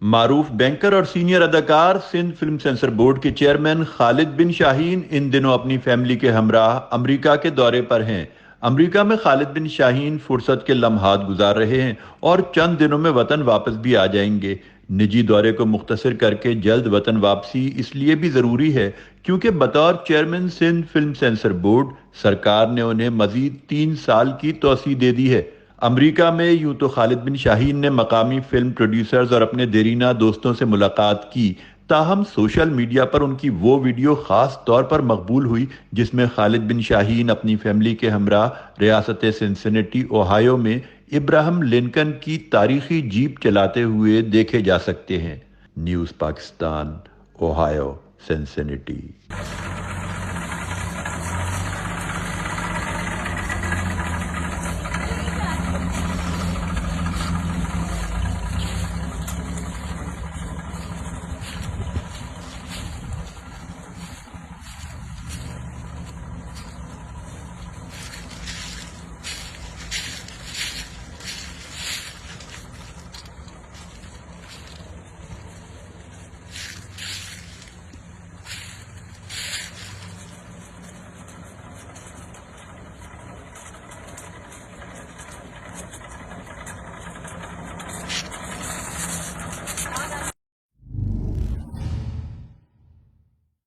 معروف بینکر اور سینئر اداکار سندھ فلم سینسر بورڈ کے چیئرمین خالد بن شاہین ان دنوں اپنی فیملی کے ہمراہ امریکہ کے دورے پر ہیں۔ امریکہ میں خالد بن شاہین فرصت کے لمحات گزار رہے ہیں اور چند دنوں میں وطن واپس بھی آ جائیں گے۔ نجی دورے کو مختصر کر کے جلد وطن واپسی اس لیے بھی ضروری ہے کیونکہ بطور chairman Sindh film censor board سرکار نے انہیں مزید 3 سال کی توسیع دے دی ہے۔ امریکہ میں یوں تو خالد بن شاہین نے مقامی فلم پروڈیوسرز اور اپنے دیرینہ دوستوں سے ملاقات کی، تاہم سوشل میڈیا پر ان کی وہ ویڈیو خاص طور پر مقبول ہوئی جس میں خالد بن شاہین اپنی فیملی کے ہمراہ ریاست سنسنیٹی اوہایو میں ابراہم لنکن کی تاریخی جیپ چلاتے ہوئے دیکھے جا سکتے ہیں۔ News Pakistan, Ohio, سنسنیٹی۔